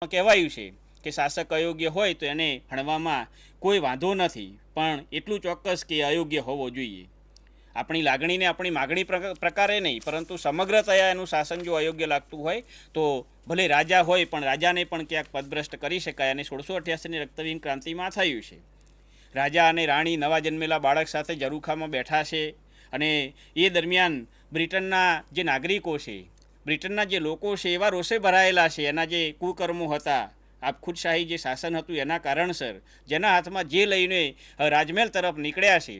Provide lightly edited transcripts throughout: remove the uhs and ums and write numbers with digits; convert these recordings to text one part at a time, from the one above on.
કહેવાયું છે કે શાસક અયોગ્ય હોય તો એને હણવામાં કોઈ વાંધો નથી, પણ એટલું ચોક્કસ કે અયોગ્ય હોવો જોઈએ. આપણી લાગણીને આપણી માગણી પ્રકારે નહીં, પરંતુ સમગ્રતયા એનું શાસન જો અયોગ્ય લાગતું હોય તો ભલે રાજા હોય પણ રાજાને પણ ક્યાંક પદભ્રષ્ટ કરી શકાય. અને 1688ની રક્તહીન ક્રાંતિમાં થયું છે. રાજા અને રાણી નવા જન્મેલા બાળક સાથે ઝરૂખામાં બેઠા છે, અને એ દરમિયાન બ્રિટનના જે નાગરિકો છે, બ્રિટનના જે લોકો છે, એવા રોષે ભરાયેલા છે. એના જે કુકર્મો હતા, આપખુદશાહી જે શાસન હતું એના કારણસર, જેના હાથમાં જે લઈને રાજમહેલ તરફ નીકળ્યા છે,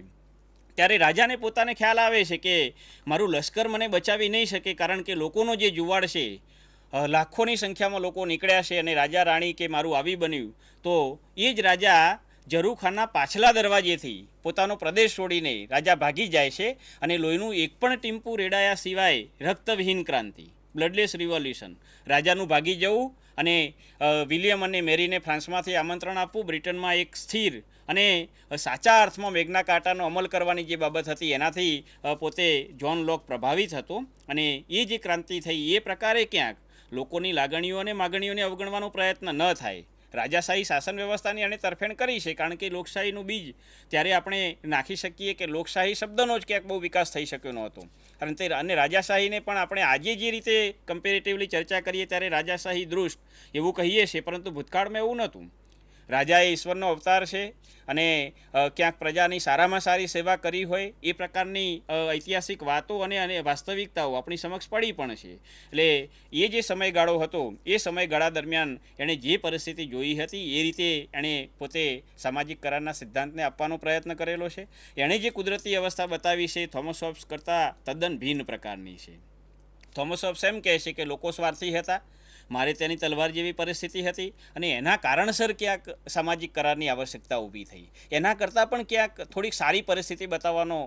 ત્યારે રાજાને પોતાને ખ્યાલ આવે છે કે મારું લશ્કર મને બચાવી નહીં શકે, કારણ કે લોકોનો જે જુવાડ છે, લાખોની સંખ્યામાં લોકો નીકળ્યા છે, અને રાજા રાણી કે મારું આવી બન્યું. તો એ જ રાજા ઝરૂખાના પાછલા દરવાજેથી પોતાનો પ્રદેશ છોડીને રાજા ભાગી જાય છે, અને લોહીનું એક પણ ટીમ્પુ રેડાયા સિવાય રક્તવિહીન ક્રાંતિ, બ્લડલેસ રિવોલ્યુશન, રાજાનું ભાગી જવું અને વિલિયમ અને મેરીને ફ્રાન્સમાંથી આમંત્રણ આપવું, બ્રિટનમાં એક સ્થિર અને સાચા અર્થમાં મેગ્ના કાર્ટાનો અમલ કરવાની જે બાબત હતી, એનાથી પોતે જ્હોન લોક પ્રભાવિત હતો. અને એ જે ક્રાંતિ થઈ એ પ્રકારે ક્યાંક લોકોની લાગણીઓ અને માગણીઓને અવગણવાનો પ્રયત્ન ન થાય. રાજાશાહી શાસન વ્યવસ્થાની એણે તરફેણ કરી છે, કારણ કે લોકશાહીનું બીજ ત્યારે આપણે નાખી શકીએ કે લોકશાહી શબ્દનો જ ક્યાંક બહુ વિકાસ થઈ શક્યો નહોતો. અને રાજાશાહીને પણ આપણે આજે જે રીતે કમ્પેરેટિવલી ચર્ચા કરીએ ત્યારે રાજાશાહી દૃષ્ટ એવું કહીએ છીએ, પરંતુ ભૂતકાળમાં એવું નહોતું. રાજા એ ઈશ્વરનો અવતાર છે, અને ક્યાંક પ્રજાની સારામાં સારી સેવા કરી હોય એ પ્રકારની ઐતિહાસિક વાતો અને વાસ્તવિકતાઓ આપણી સમક્ષ પડી પણ છે. એટલે એ જે સમયગાળો હતો, એ સમયગાળા દરમિયાન એણે જે પરિસ્થિતિ જોઈ હતી એ રીતે એણે પોતે સામાજિક કરારના સિદ્ધાંતને આપવાનો પ્રયત્ન કરેલો છે. એણે જે કુદરતી અવસ્થા બતાવી છે થોમસ હોબ્સ કરતાં તદ્દન ભિન્ન પ્રકારની છે. થોમસ હોબ્સ એમ કહે છે કે લોકો સ્વાર્થી હતા, મારે તેની તલવાર જેવી પરિસ્થિતિ હતી, અને એના કારણસર ક્યાંક સામાજિક કરારની આવશ્યકતા ઊભી થઈ. એના કરતાં પણ ક્યાંક થોડીક સારી પરિસ્થિતિ બતાવવાનો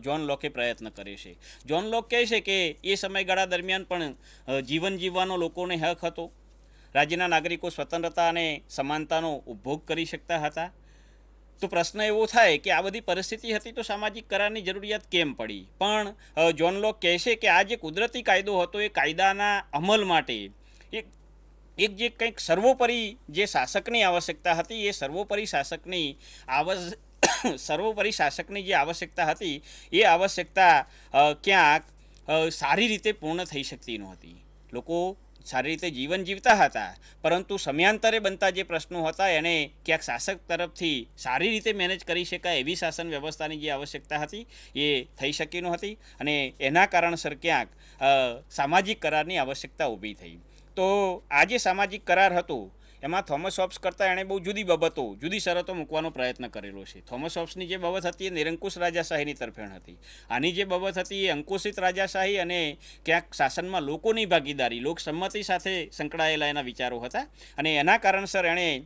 જ્હોન લોકે પ્રયત્ન કરે છે. જ્હોન લોક કહે છે કે એ સમયગાળા દરમિયાન પણ જીવન જીવવાનો લોકોને હક હતો, રાજ્યના નાગરિકો સ્વતંત્રતા અને સમાનતાનો ઉપભોગ કરી શકતા હતા. તો પ્રશ્ન એવો થાય કે આ બધી પરિસ્થિતિ હતી તો સામાજિક કરારની જરૂરિયાત કેમ પડી? પણ જ્હોન લોક કહે છે કે આ જે કુદરતી કાયદો હતો એ કાયદાના અમલ માટે એક જે કંઈક સર્વોપરી જે શાસકની આવશ્યકતા હતી, એ સર્વોપરી શાસકની જે આવશ્યકતા હતી એ આવશ્યકતા ક્યાંક સારી રીતે પૂર્ણ થઈ શકતી નહોતી. લોકો સારી રીતે જીવન જીવતા હતા, પરંતુ સમયાંતરે બનતા જે પ્રશ્નો હતા એને ક્યાંક શાસક તરફથી સારી રીતે મેનેજ કરી શકાય એવી શાસન વ્યવસ્થાની જે આવશ્યકતા હતી એ થઈ શકી નહોતી, અને એના કારણસર ક્યાંક સામાજિક કરારની આવશ્યકતા ઊભી થઈ. તો આ જે સામાજિક કરાર હતો એમાં થોમસ હોબ્સ કરતાં એણે બહુ જુદી બાબતો, જુદી શરતો મૂકવાનો પ્રયત્ન કરેલો છે. થોમસ હોબ્સની જે બાબત હતી એ નિરંકુશ રાજાશાહીની તરફેણ હતી. આની જે બાબત હતી એ અંકુશિત રાજાશાહી અને ક્યાંક શાસનમાં લોકોની ભાગીદારી, લોકસંમતિ સાથે સંકળાયેલા એના વિચારો હતા. અને એના કારણસર એણે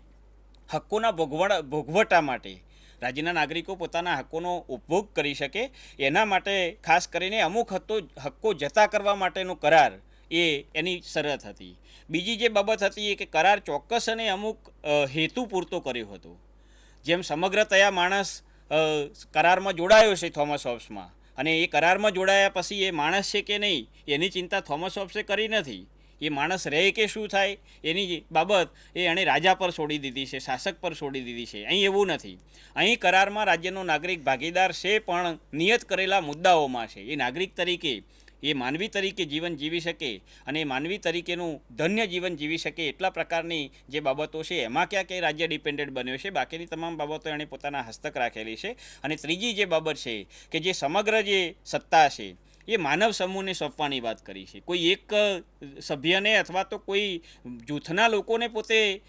હક્કોના ભોગવટા માટે, રાજ્યના નાગરિકો પોતાના હક્કોનો ઉપભોગ કરી શકે એના માટે ખાસ કરીને અમુક હક્કો જતા કરવા માટેનો કરાર એ એની શરત હતી. બીજી જે બાબત હતી એ કે કરાર ચોક્કસ અને અમુક હેતુ પૂરતો કર્યો હતો. જેમ સમગ્રતયા માણસ કરારમાં જોડાયો છે થોમસ હોબ્સમાં, અને એ કરારમાં જોડાયા પછી એ માણસ છે કે નહીં એની ચિંતા થોમસ હોબ્સે કરી નથી. એ માણસ રહે કે શું થાય એની બાબત એ એણે રાજા પર છોડી દીધી છે, શાસક પર છોડી દીધી છે. અહીં એવું નથી. અહીં કરારમાં રાજ્યનો નાગરિક ભાગીદાર છે, પણ નિયત કરેલા મુદ્દાઓમાં છે. એ નાગરિક તરીકે, એ માનવી તરીકે જીવન જીવી શકે અને માનવી તરીકેનું ધન્ય જીવન જીવી શકે એટલા પ્રકારની જે બાબતો છે એમાં ક્યાંક એ રાજ્ય ડિપેન્ડન્ટ બન્યો છે. બાકીની તમામ બાબતો એણે પોતાના હસ્તક રાખેલી છે. અને ત્રીજી જે બાબત છે કે જે સમગ્ર જે સત્તા છે એ માનવ સમૂહને સોંપવાની વાત કરી છે. કોઈ એક સભ્યને અથવા તો કોઈ જૂથના લોકોને પોતે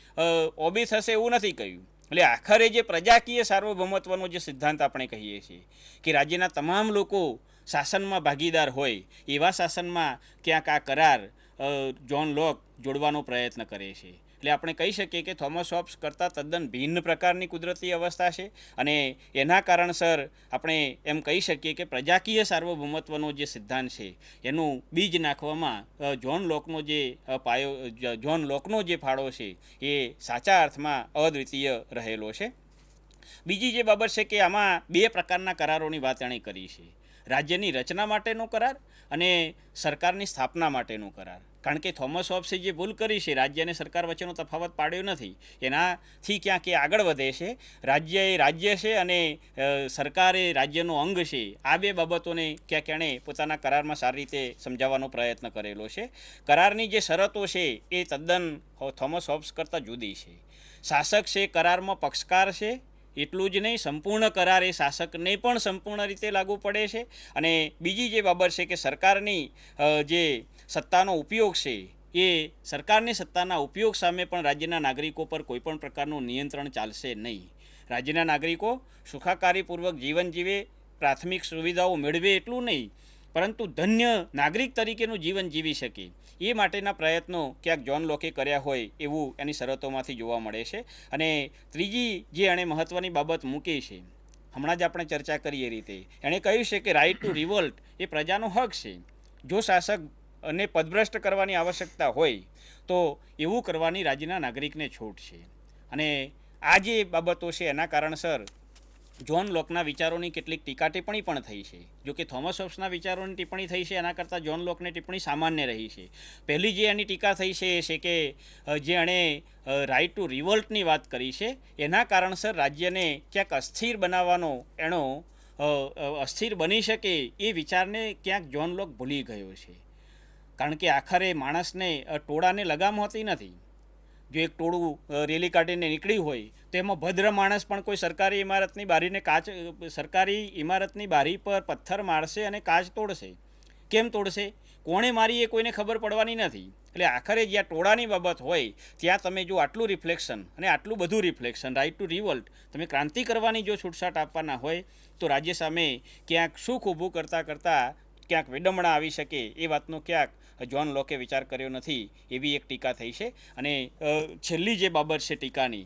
ઓબી થશે એવું નથી કહ્યું. એટલે આખરે જે પ્રજાકીય સાર્વભૌમત્વનો જે સિદ્ધાંત આપણે કહીએ છીએ કે રાજ્યના તમામ લોકો શાસનમાં ભાગીદાર હોય, એવા શાસનમાં ક્યાંક આ કરાર જ્હોન લોક જોડવાનો પ્રયત્ન કરે છે. એટલે આપણે કહી શકીએ કે થોમસ હોબ્સ કરતાં તદ્દન ભિન્ન પ્રકારની કુદરતી અવસ્થા છે, અને એના કારણસર આપણે એમ કહી શકીએ કે પ્રજાકીય સાર્વભૌમત્વનો જે સિદ્ધાંત છે એનું બીજ નાખવામાં જ્હોન લોકનો જે ફાળો છે એ સાચા અર્થમાં અદ્વિતીય રહેલો છે. બીજી જે બાબત છે કે આમાં બે પ્રકારના કરારોની વાત એણે કરી છે. રાજ્યની રચના માટેનો કરાર અને સરકારની સ્થાપના માટેનો કરાર. કારણ કે થોમસ હોબ્સે જે ભૂલ કરી છે, રાજ્ય અને સરકાર વચ્ચેનો તફાવત પાડ્યો નથી, એનાથી ક્યાંક એ આગળ વધે છે. રાજ્ય એ રાજ્ય છે અને સરકાર એ રાજ્યનો અંગ છે. આ બે બાબતોને ક્યાંક એણે પોતાના કરારમાં સારી રીતે સમજાવવાનો પ્રયત્ન કરેલો છે. કરારની જે શરતો છે એ તદ્દન થોમસ હોબ્સ કરતાં જુદી છે. શાસક છે કરારમાં પક્ષકાર છે, એટલું જ નહીં, સંપૂર્ણ કરાર એ શાસકને પણ સંપૂર્ણ રીતે લાગુ પડે છે. અને બીજી જે બાબત છે કે સરકારની જે સત્તાનો ઉપયોગ છે એ સરકારની સત્તાના ઉપયોગ સામે પણ રાજ્યના નાગરિકો પર કોઈપણ પ્રકારનું નિયંત્રણ ચાલશે નહીં. રાજ્યના નાગરિકો સુખાકારીપૂર્વક જીવન જીવે, પ્રાથમિક સુવિધાઓ મેળવે એટલું નહીં, પરંતુ ધન્ય નાગરિક તરીકેનું જીવન જીવી શકે એ માટેના પ્રયત્નો ક્યાંક જ્હોન લોકે કર્યા હોય એવું એની શરતોમાંથી જોવા મળે છે. અને ત્રીજી જે એણે મહત્ત્વની બાબત મૂકી છે, હમણાં જ આપણે ચર્ચા કરીએ રીતે, એણે કહ્યું છે કે રાઇટ ટુ રિવોલ્ટ એ પ્રજાનો હક છે. જો શાસક અને પદભ્રષ્ટ કરવાની આવશ્યકતા હોય તો એવું કરવાની રાજ્યના નાગરિકને છૂટ છે. અને આ જે બાબતો છે એના કારણસર જ્હોન લોકના વિચારોની કેટલીક ટીકા ટિપ્પણી પણ થઈ છે. જો કે થોમસ હોબ્સના વિચારોની ટિપ્પણી થઈ છે એના કરતાં જ્હોન લોકની ટિપ્પણી સામાન્ય રહી છે. પહેલી જે એની ટીકા થઈ છે એ છે કે જે એણે રાઇટ ટુ રિવોલ્ટની વાત કરી છે એના કારણસર રાજ્યને ક્યાંક અસ્થિર બનાવવાનો એનો અસ્થિર બની શકે એ વિચારને ક્યાંક જ્હોન લોક ભૂલી ગયો છે. કારણ કે આખરે માણસને ટોળાને લગામ હોતી નથી. જો એક ટોળું રેલી કાઢીને નીકળ્યું હોય તો એમાં ભદ્ર માણસ પણ કોઈ સરકારી ઇમારતની બારી પર પથ્થર મારશે અને કાચ તોડશે. કેમ તોડશે, કોણે મારી એ કોઈને ખબર પડવાની નથી. એટલે આખરે જ્યાં ટોળાની બાબત હોય ત્યાં તમે જો આટલું રિફ્લેક્શન અને આટલું બધું રિફ્લેક્શન, રાઇટ ટુ રિવોલ્ટ, તમે ક્રાંતિ કરવાની જો છૂટછાટ આપવાના હોય તો રાજ્ય સામે ક્યાંક સુખ ઊભું કરતાં ક્યાંક વિડંબણા આવી શકે એ વાતનો ક્યાંક જ્હોન લોકે વિચાર કર્યો નથી એવી એક ટીકા થઈ છે. અને છેલ્લી જે બાબત છે ટીકાની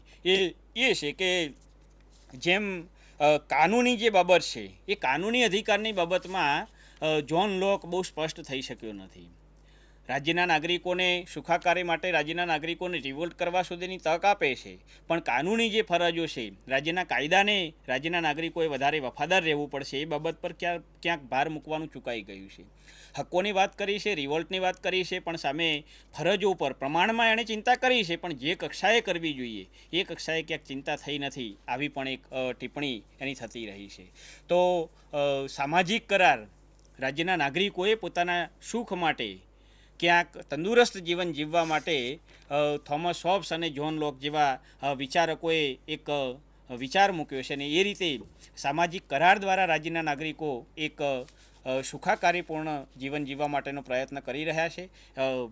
એ છે કે જેમ કાનૂની જે બાબત છે એ કાનૂની અધિકારની બાબતમાં જ્હોન લોક બહુ સ્પષ્ટ થઈ શક્યો નથી. રાજ્યના નાગરિકોને સુખાકારી માટે રાજ્યના નાગરિકોને રિવોલ્ટ કરવા સુધીની તક આપે છે, પણ કાનૂની જે ફરજો છે, રાજ્યના કાયદાને રાજ્યના નાગરિકોએ વધારે વફાદાર રહેવું પડશે એ બાબત પર ક્યાંક ભાર મૂકવાનું ચૂકાઈ ગયું છે. હક્કોની વાત કરી છે, રિવોલ્ટની વાત કરી છે, પણ સામે ફરજો ઉપર પ્રમાણમાં એણે ચિંતા કરી છે, પણ જે કક્ષાએ કરવી જોઈએ એ કક્ષાએ ક્યાંક ચિંતા થઈ નથી. આવી પણ એક ટિપ્પણી એની થતી રહી છે. તો સામાજિક કરાર રાજ્યના નાગરિકોએ પોતાના સુખ માટે, ક્યાંક તંદુરસ્ત જીવન જીવવા માટે થોમસ હોબ્સ અને જ્હોન લોક જેવા વિચારકોએ એક વિચાર મૂક્યો છે. અને એ રીતે સામાજિક કરાર દ્વારા રાજ્યના નાગરિકો એક સુખાકારીપૂર્ણ જીવન જીવવા માટેનો પ્રયત્ન કરી રહ્યા છે.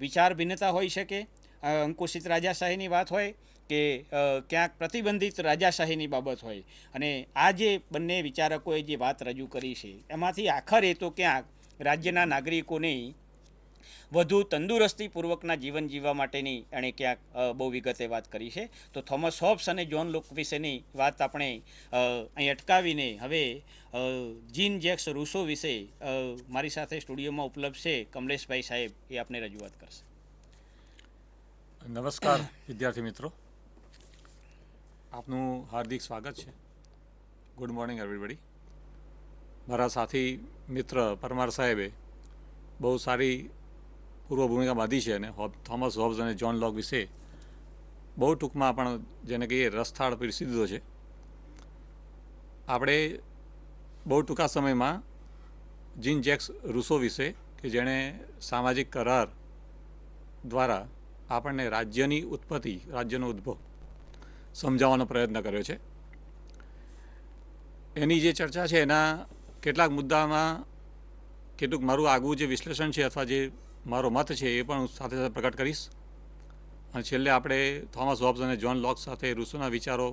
વિચાર ભિન્નતા હોઈ શકે, અંકુશિત રાજાશાહીની વાત હોય કે ક્યાંક પ્રતિબંધિત રાજાશાહીની બાબત હોય, અને આ જે બંને વિચારકોએ જે વાત રજૂ કરી છે એમાંથી આખરે તો ક્યાંક રાજ્યના નાગરિકોને વધુ તંદુરસ્તીપૂર્વકના જીવન જીવવા માટેની એણે ક્યાંક બહુ વિગતે વાત કરી છે. તો થોમસ હોબ્સ અને જ્હોન લોક વિશેની વાત આપણે અહીં અટકાવીને હવે જીન જેક્સ રૂસો વિશે મારી સાથે સ્ટુડિયોમાં ઉપલબ્ધ છે કમલેશભાઈ સાહેબ, એ આપને રજૂઆત કરશે. નમસ્કાર વિદ્યાર્થી મિત્રો, આપનું હાર્દિક સ્વાગત છે. Good morning everybody. મારા સાથી મિત્ર પરમાર સાહેબે બહુ સારી પૂર્વ ભૂમિકા બાંધી છે અને થોમસ હોબ્સ અને જ્હોન લોક વિશે બહુ ટૂંકમાં પણ જેને કહીએ રસથાળ પીરસી દીધો છે. આપણે બહુ ટૂંકા સમયમાં જીન જેક્સ રૂસો વિશે કે જેણે સામાજિક કરાર દ્વારા આપણને રાજ્યની ઉત્પત્તિ, રાજ્યનો ઉદ્ભવ સમજાવવાનો પ્રયત્ન કર્યો છે. એની જે ચર્ચા છે એના કેટલાક મુદ્દામાં કેટલુંક મારું આગવું જે વિશ્લેષણ છે અથવા જે મારો મત છે એ પણ હું સાથે સાથે પ્રકટ કરીશ. અને છેલ્લે આપણે થોમસ હોબ્સ અને જ્હોન લોક સાથે રૂસોના વિચારો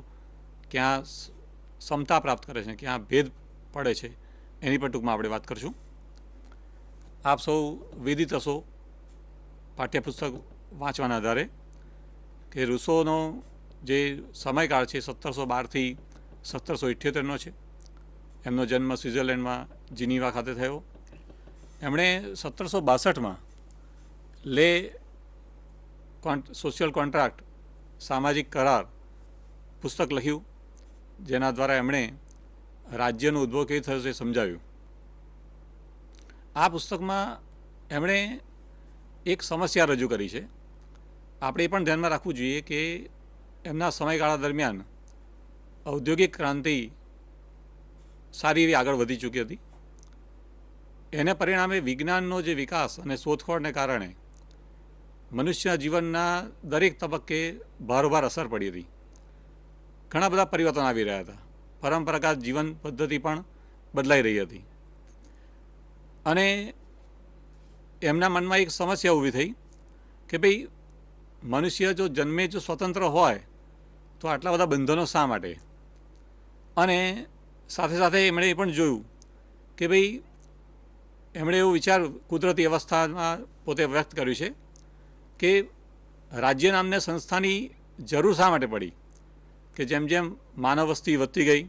ક્યાં સમતા પ્રાપ્ત કરે છે, ક્યાં ભેદ પડે છે, એની પણ ટૂંકમાં આપણે વાત કરીશું. આપ સૌ વિદિત હશો પાઠ્યપુસ્તક વાંચવાના આધારે કે રૂસોનો જે સમયકાળ છે 1712થી 1778નો છે. એમનો જન્મ સ્વિટ્ઝરલેન્ડમાં જીનીવા ખાતે થયો. એમણે 1762માં લે સોશિયલ કોન્ટ્રાક્ટ, સામાજિક કરાર પુસ્તક લખ્યું, જેના દ્વારા એમણે રાજ્યનો ઉદ્ભવ કેવી થયો છે સમજાવ્યું. આ પુસ્તકમાં એમણે એક સમસ્યા રજૂ કરી છે. આપણે એ પણ ધ્યાનમાં રાખવું જોઈએ કે એમના સમયગાળા દરમિયાન ઔદ્યોગિક ક્રાંતિ સારી એવી આગળ વધી ચૂકી હતી. એને પરિણામે વિજ્ઞાનનો જે વિકાસ અને શોધખોળને કારણે મનુષ્યના જીવનના દરેક તબક્કે ભારોભાર અસર પડી હતી. ઘણા બધા પરિવર્તન આવી રહ્યા હતા. પરંપરાગત જીવન પદ્ધતિ પણ બદલાઈ રહી હતી અને એમના મનમાં એક સમસ્યા ઊભી થઈ કે ભાઈ મનુષ્ય જો જન્મે જો સ્વતંત્ર હોય તો આટલા બધા બંધનો શા માટે? અને સાથે સાથે એમણે એ પણ જોયું કે ભાઈ એમણે એવું વિચાર કુદરતી અવસ્થામાં પોતે વ્યક્ત કર્યું છે કે રાજ્ય નામની સંસ્થાની જરૂર શા માટે પડી? કે જેમ જેમ માનવ વસ્તી વધતી ગઈ,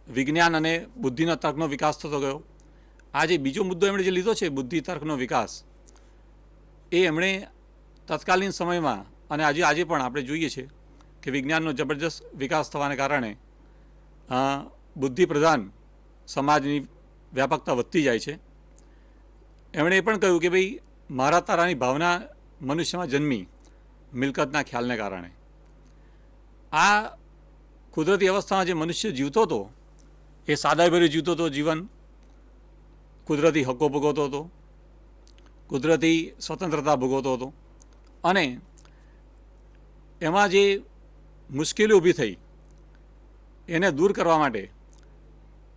વિજ્ઞાન અને બુદ્ધિના તર્કનો વિકાસ થતો ગયો. આ જે બીજો મુદ્દો એમણે જે લીધો છે બુદ્ધિ તર્કનો વિકાસ, એ એમણે તત્કાલીન સમયમાં અને આજે પણ આપણે જોઈએ છીએ કે વિજ્ઞાનનો જબરજસ્ત વિકાસ થવાને કારણે બુદ્ધિ પ્રધાન સમાજની વ્યાપકતા વધતી જાય છે. એમણે એ પણ કહ્યું કે ભાઈ મારા તારાની ભાવના મનુષ્યમાં જન્મી મિલકતના ખ્યાલને કારણે. આ કુદરતી અવસ્થામાં જે મનુષ્ય જીવતો હતો એ સાદાઈભર્યું જીવતો હતો જીવન, કુદરતી હક્કો ભોગવતો હતો, કુદરતી સ્વતંત્રતા ભોગવતો હતો અને એમાં જે મુશ્કેલી ઊભી થઈ એને દૂર કરવા માટે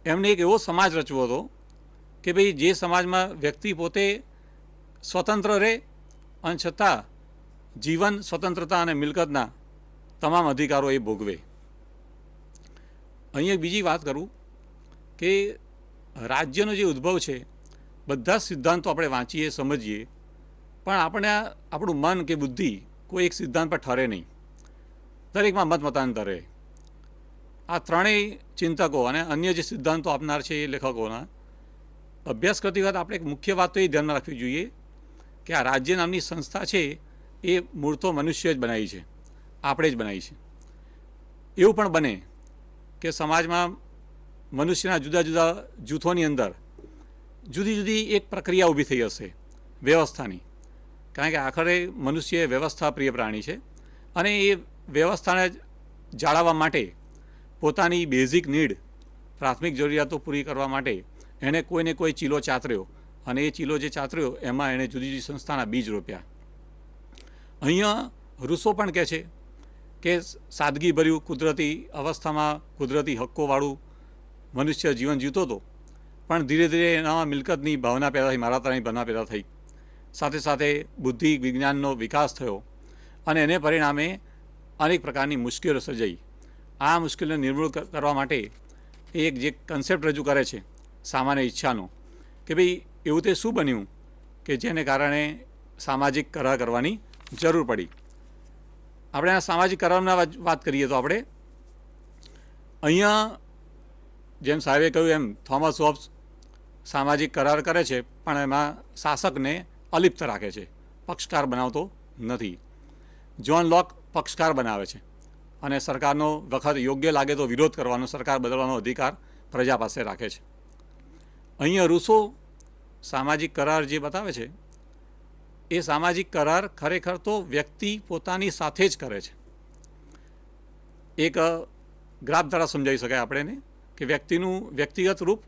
એમને એક એવો સમાજ રચવો હતો કે ભાઈ જે સમાજમાં વ્યક્તિ પોતે સ્વતંત્ર રહે અને છતાં જીવન, સ્વતંત્રતા અને મિલકતના તમામ અધિકારો એ ભોગવે. અહીં એક બીજી વાત કરું કે રાજ્યનો જે ઉદ્ભવ છે, બધા સિદ્ધાંતો આપણે વાંચીએ સમજીએ પણ આપણે આપણું મન કે બુદ્ધિ કોઈ એક સિદ્ધાંત પર ઠરે નહીં. દરેકમાં મતાંતર રહે. આ ત્રણેય ચિંતકો અને અન્ય જે સિદ્ધાંતો આપનાર છે એ લેખકોના અભ્યાસ કરતી વખત આપણે એક મુખ્ય વાત તો એ ધ્યાનમાં રાખવી જોઈએ કે આ રાજ્ય નામની સંસ્થા છે એ મૂળ તો મનુષ્ય જ બનાવી છે, આપણે જ બનાવી છે. એવું પણ બને કે સમાજમાં મનુષ્યના જુદા જુદા જૂથોની અંદર જુદી જુદી એક પ્રક્રિયા ઊભી થઈ હશે વ્યવસ્થાની, કારણ કે આખરે મનુષ્ય વ્યવસ્થા પ્રિય પ્રાણી છે અને એ વ્યવસ્થાને જાળવવા માટે પોતાની બેઝિક નીડ, પ્રાથમિક જરૂરિયાતો પૂરી કરવા માટે એણે કોઈને કોઈ ચીલો ચાતર્યો અને એ ચીલો જે ચાતર્યો એમાં એણે જુદી જુદી સંસ્થાના બીજ રોપ્યા. અહીંયા રૂસો પણ કહે છે કે સાદગીભર્યું કુદરતી અવસ્થામાં કુદરતી હક્કોવાળું મનુષ્ય જીવન જીવતો હતો પણ ધીરે ધીરે એનામાં મિલકતની ભાવના પેદા થઈ, મારા તારાની ભાવના પેદા થઈ. સાથે સાથે બુદ્ધિ વિજ્ઞાનનો વિકાસ થયો અને એને પરિણામે અનેક પ્રકારની મુશ્કેલીઓ સર્જાઈ. આ મુશ્કેલીને નિર્મૂળ કરવા માટે એક જે કન્સેપ્ટ રજૂ કરે છે સામાન્ય ઈચ્છાનો કે ભાઈ એવું તે શું બન્યું કે જેને કારણે સામાજિક કરાર કરવાની જરૂર પડી. આપણે આ સામાજિક કરારના વાત કરીએ તો આપણે અહીંયા જેમ સાહેબે કહ્યું એમ થોમસ હોબ્સ સામાજિક કરાર કરે છે પણ એમાં શાસકને અલિપ્ત રાખે છે, પક્ષકાર બનાવતો નથી. જ્હોન લોક પક્ષકાર બનાવે છે અને સરકારનો વખત યોગ્ય લાગે તો વિરોધ કરવાનો, સરકાર બદલવાનો અધિકાર પ્રજા પાસે રાખે છે. અહીંયા રૂસો સામાજિક કરાર જે બતાવે છે એ સામાજિક કરાર ખરેખર તો વ્યક્તિ પોતાની સાથે જ કરે છે. એક ગ્રાફ દ્વારા સમજાવી શકાય આપણને કે વ્યક્તિનું વ્યક્તિગત રૂપ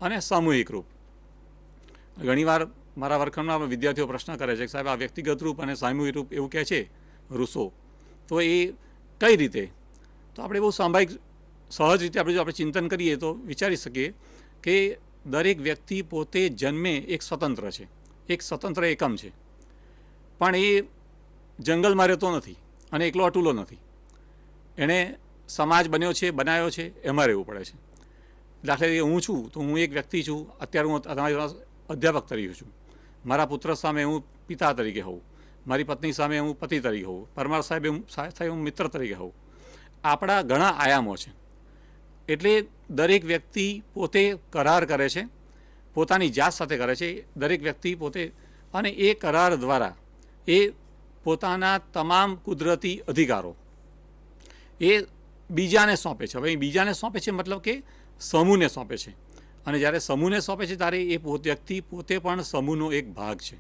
અને સામૂહિક રૂપ. ઘણીવાર મારા વર્ગખંડમાં વિદ્યાર્થીઓ પ્રશ્ન કરે છે કે સાહેબ આ વ્યક્તિગત રૂપ અને સામૂહિક રૂપ એવું કહે છે રૂસો, તો એ કઈ રીતે? તો આપણે બહુ સ્વાભાવિક સહજ રીતે આપણે જો આપણે ચિંતન કરીએ તો વિચારી શકીએ કે દરેક વ્યક્તિ પોતે જન્મે એક સ્વતંત્ર છે, એક સ્વતંત્ર એકમ છે, પણ એ જંગલમાં રહેતો નથી અને એકલો અટૂલો નથી. એણે સમાજ બન્યો છે, બનાવ્યો છે, એમાં રહેવું પડે છે. દાખલા તરીકે હું છું તો હું એક વ્યક્તિ છું. અત્યારે હું તમારી પાસે અધ્યાપક તરીકે છું. મારા પુત્ર સામે હું પિતા તરીકે હોઉં, મારી પત્ની સામે હું પતિ તરીકે હોઉં, પરમાર સાહેબ હું મિત્ર તરીકે હોઉં. આપણા ઘણા આયામો છે. એટલે દરેક વ્યક્તિ પોતે કરાર કરે છે, પોતાની જાત સાથે કરે છે દરેક વ્યક્તિ પોતે, અને એ કરાર દ્વારા એ પોતાના તમામ કુદરતી અધિકારો એ બીજાને સોંપે છે. હવે બીજાને સોંપે છે મતલબ કે સમૂહને સોંપે છે, અને જ્યારે સમૂહને સોંપે છે ત્યારે એ વ્યક્તિ પોતે પણ સમૂહનો એક ભાગ છે.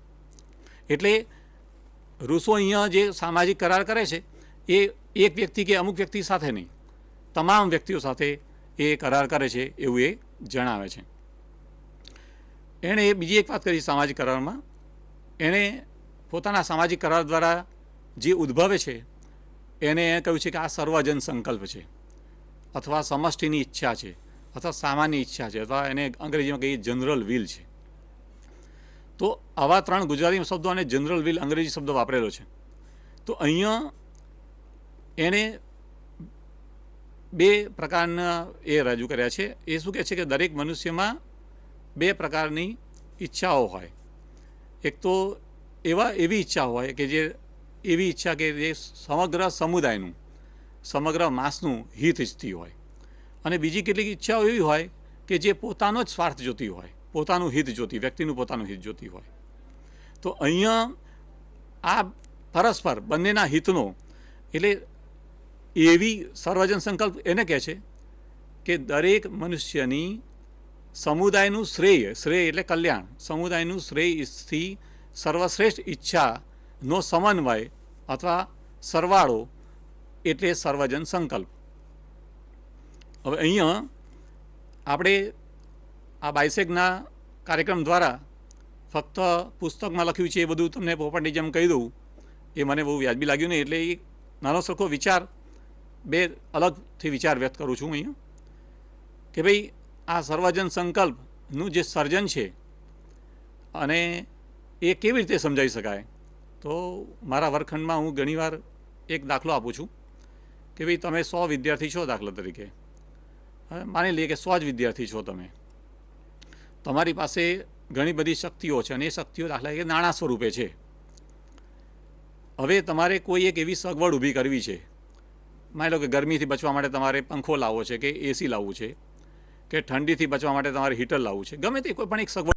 એટલે રૂસો અહીંયા જે સામાજિક કરાર કરે છે એ એક વ્યક્તિ કે અમુક વ્યક્તિ સાથે નહીં, તમામ વ્યક્તિઓ સાથે એ કરાર કરે છે એવું એ જણાવે છે. એણે બીજી એક વાત કરી સામાજિક કરારમાં, એણે પોતાના સામાજિક કરાર દ્વારા જે ઉદ્ભવે છે એને કહ્યું છે કે આ સર્વજન સંકલ્પ છે, અથવા સમષ્ટિની ઈચ્છા છે, અથવા સામાન્ય ઈચ્છા છે, અથવા એને અંગ્રેજીમાં કહીએ જનરલ વિલ છે. તો આવા 3 ગુજરાતી શબ્દો અને જનરલ વિલ અંગ્રેજી શબ્દો વાપરેલો છે. તો અહીંયા એણે 2 પ્રકારના એ રજૂ કર્યા છે. એ શું કહે છે કે દરેક મનુષ્યમાં 2 પ્રકારની ઈચ્છાઓ હોય. એક તો એવી ઈચ્છા હોય કે જે એવી ઈચ્છા કે જે સમગ્ર સમુદાયનું, સમગ્ર માસનું હિત ઈચ્છતી હોય, અને બીજી કેટલીક ઈચ્છાઓ એવી હોય કે જે પોતાનો જ સ્વાર્થ જોતી હોય, પોતાનું હિત જોતી, વ્યક્તિનું પોતાનું હિત જોતી હોય. તો અહીંયા આ પરસ્પર બંનેના હિતનો, એટલે એવી સર્વજન સંકલ્પ એને કહે છે કે દરેક મનુષ્યની સમુદાયનું શ્રેય એટલે કલ્યાણ, સમુદાયનું શ્રેયથી સર્વશ્રેષ્ઠ ઈચ્છાનો સમન્વય અથવા સરવાળો એટલે સર્વજન સંકલ્પ. હવે અહીંયા આપણે આ બાયસેગના કાર્યક્રમ દ્વારા ફક્ત પુસ્તકમાં લખ્યું છે એ બધું તમને પોપટની જેમ કહી દઉં એ મને બહુ વ્યાજબી લાગ્યું નહીં, એટલે એ નાનો સરખો વિચાર, 2 અલગથી વિચાર વ્યક્ત કરું છું અહીંયા કે ભાઈ આ સર્વજન સંકલ્પનું જે સર્જન છે અને એ કેવી રીતે સમજાવી શકાય. તો મારા વર્ગખંડમાં હું ઘણીવાર એક દાખલો આપું છું કે ભાઈ તમે 100 વિદ્યાર્થી છો, દાખલા તરીકે માની લઈએ કે 100 જ વિદ્યાર્થી છો તમે, તમારી પાસે ઘણી બધી શક્તિઓ છે અને એ શક્તિઓ દાખલા તરીકે નાણાં સ્વરૂપે છે. હવે તમારે કોઈ એક એવી સગવડ ઊભી કરવી છે, માની લો કે ગરમીથી બચવા માટે તમારે પંખો લાવવો છે કે એસી લાવવું છે, કે ઠંડીથી બચવા માટે તમારે હીટર લાવવું છે, ગમે તે કોઈ પણ એક સગવડ